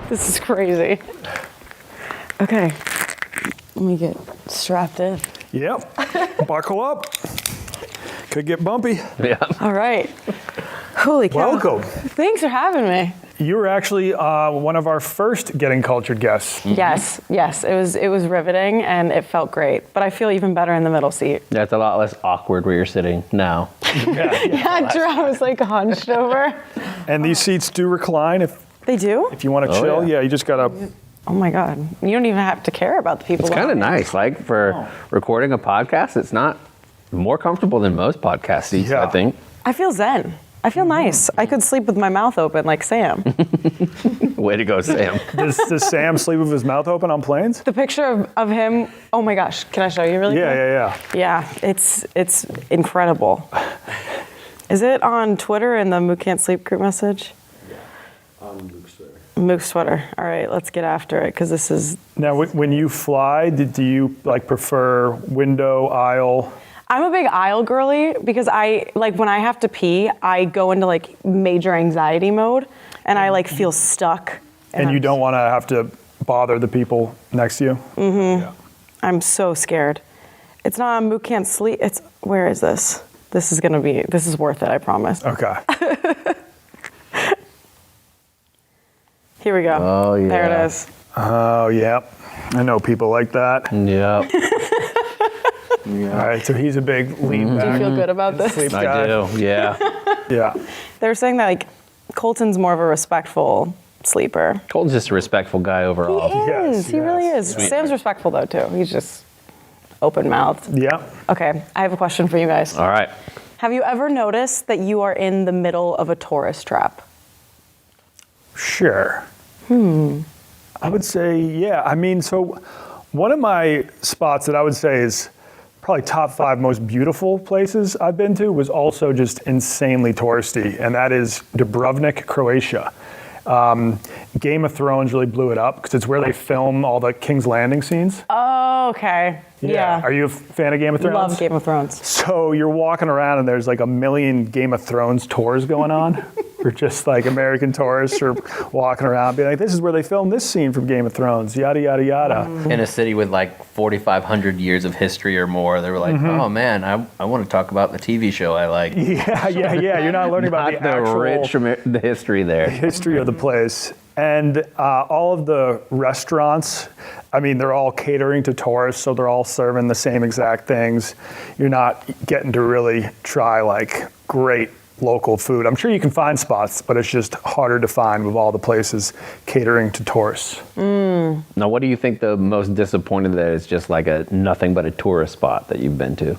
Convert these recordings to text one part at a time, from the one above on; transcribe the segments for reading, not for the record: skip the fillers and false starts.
This is crazy. Okay, let me get strapped in. Yep. Buckle up. Could get bumpy. Yeah. All right. Holy cow. Welcome. Thanks for having me. You were actually one of our first Getting Cultured guests. Mm-hmm. Yes. It was riveting and it felt great. But I feel even better in the middle seat. Yeah, it's a lot less awkward where you're sitting now. Yeah, Drew, I was like hunched over. And these seats do recline if They do? you want to chill. Yeah, you just gotta. Oh my God. You don't even have to care about the people. It's kind of nice. Like for recording a podcast, it's not more comfortable than most podcast seats, I think. I feel zen. I feel nice. I could sleep with my mouth open like Sam. Way to go, Sam. Does Sam sleep with his mouth open on planes? The picture of him, oh my gosh, can I show you really quick? Yeah. Yeah, it's incredible. Is it on Twitter in the Mook Can't Sleep group message? Yeah, on Mook's Twitter. Mook's Twitter. All right, let's get after it because this is... Now, when you fly, do you like prefer window, aisle? I'm a big aisle girly because when I have to pee, I go into like major anxiety mode and I like feel stuck. And you don't want to have to bother the people next to you? Mm-hmm. Yeah. I'm so scared. It's not on Mook Can't Sleep. Where is this? This is worth it, I promise. Okay. Here we go. Oh, yeah. There it is. Oh, yeah. I know people like that. Yeah. All right, so he's a big lean Do you back feel good about this? sleep I guy. do, yeah. Yeah. They're saying that like Colton's more of a respectful sleeper. Colton's just a respectful guy overall. He is. Yes, He really yes. is. Sam's respectful though too. He's just open-mouthed. Yeah. Okay, I have a question for you guys. All right. Have you ever noticed that you are in the middle of a tourist trap? Sure. I would say, yeah. I mean, so one of my spots that I would say is probably top 5 most beautiful places I've been to was also just insanely touristy, and that is Dubrovnik, Croatia. Game of Thrones really blew it up because it's where they film all the King's Landing scenes. Oh, okay. Yeah. Are you a fan of Game of Thrones? Love Game of Thrones. So you're walking around and there's like a million Game of Thrones tours going on. Or just like American tourists are walking around being like, this is where they filmed this scene from Game of Thrones, yada, yada, yada. In a city with like 4,500 years of history or more, they were like, oh man, I want to talk about the TV show I like. Yeah. You're not learning about the actual the history there. history of the place. And all of the restaurants, I mean, they're all catering to tourists, so they're all serving the same exact things. You're not getting to really try like great local food. I'm sure you can find spots, but it's just harder to find with all the places catering to tourists. Now, what do you think the most disappointing that is just like a nothing but a tourist spot that you've been to?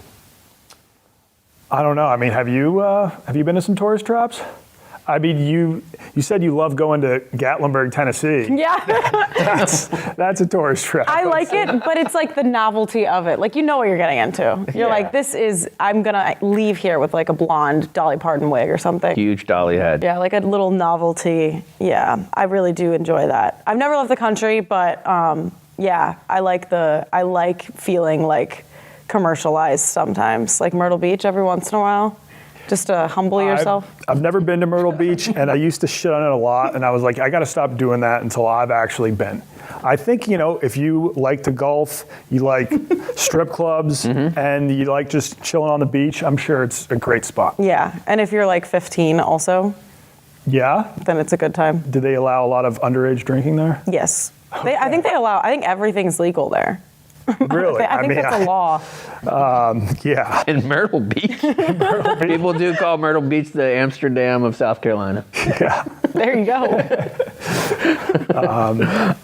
I don't know. I mean, have you been to some tourist traps? I mean, you said you love going to Gatlinburg, Tennessee. Yeah. That's a tourist trap. I like it, but it's like the novelty of it. Like, you know what you're getting into. You're like, I'm going to leave here with like a blonde Dolly Parton wig or something. Huge dolly head. Yeah, like a little novelty. Yeah, I really do enjoy that. I've never left the country, but yeah, I like feeling like commercialized sometimes. Like Myrtle Beach every once in a while. Just to humble yourself? I've never been to Myrtle Beach, and I used to shit on it a lot, and I was like, I got to stop doing that until I've actually been. I think, if you like to golf, you like strip clubs, and you like just chilling on the beach, I'm sure it's a great spot. Yeah, and if you're like 15 also, Yeah? then it's a good time. Do they allow a lot of underage drinking there? Yes. I think everything's legal there. Really? I think that's a law. Yeah. In Myrtle Beach. People do call Myrtle Beach the Amsterdam of South Carolina. Yeah. There you go.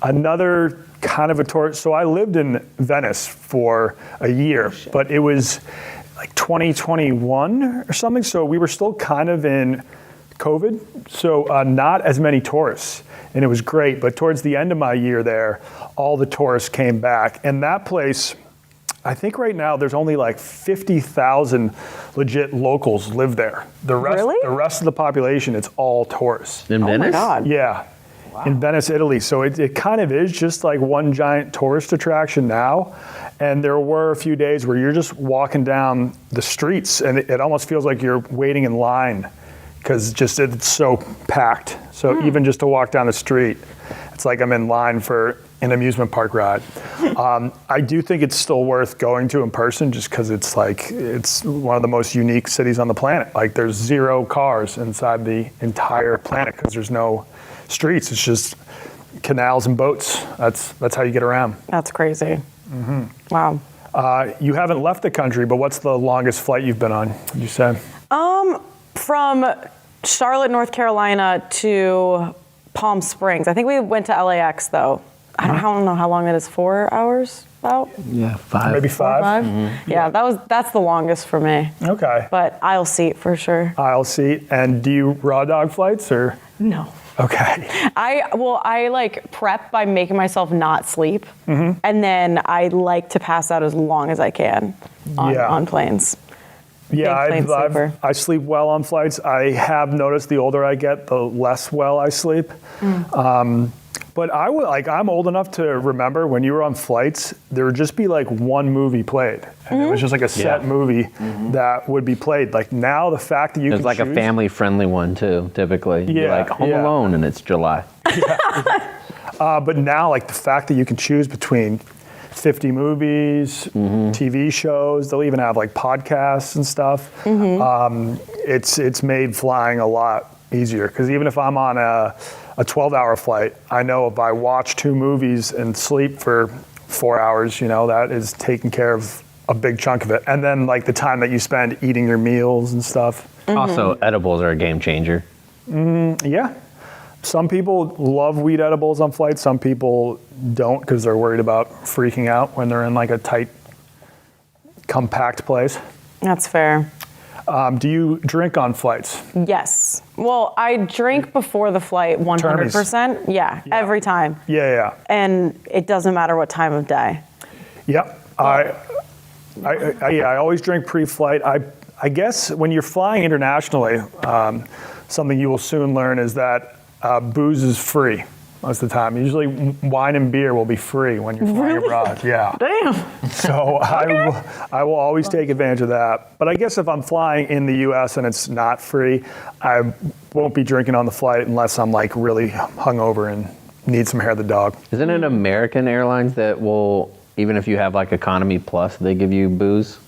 Another kind of a tourist. So I lived in Venice for a year, but it was like 2021 or something. So we were still kind of in COVID. So not as many tourists. And it was great. But towards the end of my year there, all the tourists came back. And that place, I think right now there's only like 50,000 legit locals live there. The rest of the population, it's all tourists. In Venice? Oh my God. Yeah. Wow. In Venice, Italy. So it kind of is just like one giant tourist attraction now. And there were a few days where you're just walking down the streets and it almost feels like you're waiting in line because it's so packed. So even just to walk down the street, It's like I'm in line for an amusement park ride. I do think it's still worth going to in person just because it's one of the most unique cities on the planet. Like there's 0 cars inside the entire planet because there's no streets. It's just canals and boats. That's how you get around. That's crazy. Wow. You haven't left the country, but what's the longest flight you've been on, you said? From Charlotte, North Carolina to Palm Springs. I think we went to LAX though. I don't know how long it is. 4 hours about? Yeah, 5. Maybe 5? 5? Yeah, that's the longest for me. Okay. But aisle seat for sure. Aisle seat. And do you raw dog flights or? No. Okay. I like prep by making myself not sleep. And then I like to pass out as long as I can on planes. Yeah, Big plane sleeper. I sleep well on flights. I have noticed the older I get, the less well I sleep. But I'm old enough to remember when you were on flights, there would just be like one movie played. And it was just like a set movie that would be played. Like now the fact that you can It's like choose, a family-friendly one too, typically. You're like Home Alone and it's July. but now like the fact that you can choose between 50 movies, TV shows, they'll even have like podcasts and stuff. It's made flying a lot easier because even if I'm on a 12-hour flight, I know if I watch 2 movies and sleep for 4 hours, that is taking care of a big chunk of it. And then like the time that you spend eating your meals and stuff. Also, edibles are a game changer. Yeah. Some people love weed edibles on flights. Some people don't because they're worried about freaking out when they're in like a tight, compact place. That's fair. Do you drink on flights? Yes. Well, I drink before the flight 100%. Yeah, every time. Yeah. And it doesn't matter what time of day. Yep. I always drink pre-flight. I guess when you're flying internationally, something you will soon learn is that booze is free most of the time. Usually wine and beer will be free when you're flying abroad. Yeah. Damn. So I will always take advantage of that. But I guess if I'm flying in the US and it's not free, I won't be drinking on the flight unless I'm like really hungover and need some hair of the dog. Isn't it American Airlines that will, even if you have like economy plus, they give you booze?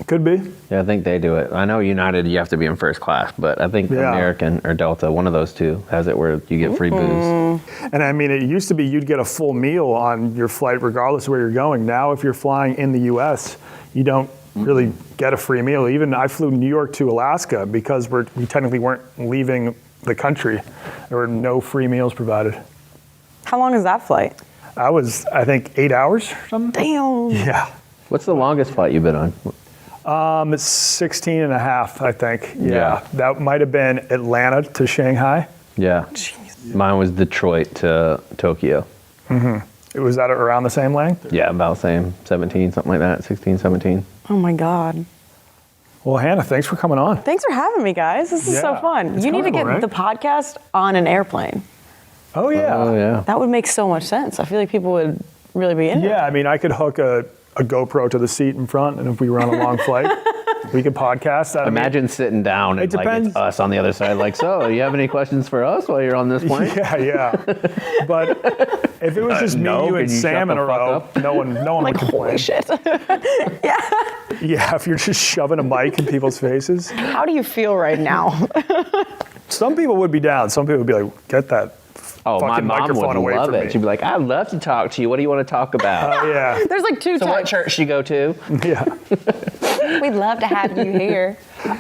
Could be. Yeah, I think they do it. I know United, you have to be in first class, but I think American or Delta, one of those two, has it where you get free booze. And I mean, it used to be you'd get a full meal on your flight regardless of where you're going. Now, if you're flying in the US, you don't really get a free meal. Even I flew New York to Alaska because we technically weren't leaving the country. There were no free meals provided. How long is that flight? I was, I think, 8 hours or something. Damn. Yeah. What's the longest flight you've been on? It's 16 and a half, I think. Yeah. That might have been Atlanta to Shanghai. Yeah. Jeez. Mine was Detroit to Tokyo. Was that around the same length? Yeah, about the same. 17, something like that. 16, 17. Oh my God. Well, Hannah, thanks for coming on. Thanks for having me, guys. This is so fun. You need to get the podcast on an airplane. Oh, yeah. Oh, yeah. That would make so much sense. I feel like people would really be into it. Yeah, I mean, I could hook a GoPro to the seat in front, and if we were on a long flight, we could podcast that. Imagine sitting down and like it's us on the other side, like, so, you have any questions for us while you're on this plane? Yeah. But if it was just me, you, and Sam in a row, no one Like, would complain. holy shit. Yeah, if you're just shoving a mic in people's faces. How do you feel right now? Some people would be down. Some people would be like, get that Oh, my fucking mom microphone would away love from it. me. She'd be like, I'd love to talk to you. What do you want to talk about? Yeah. There's like two So what types. church do you go to? Yeah. We'd love to have you here.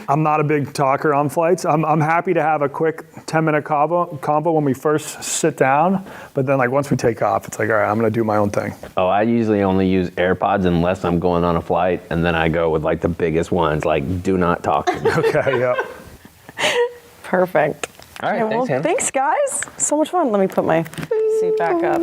I'm not a big talker on flights. I'm happy to have a quick 10-minute convo when we first sit down, but then like once we take off, it's like, all right, I'm gonna do my own thing. Oh, I usually only use AirPods unless I'm going on a flight, and then I go with like the biggest ones, like do not talk to me. Okay, yeah. Perfect. All right, Okay, well, thanks, Hannah. thanks, guys. So much fun. Let me put my seat back up.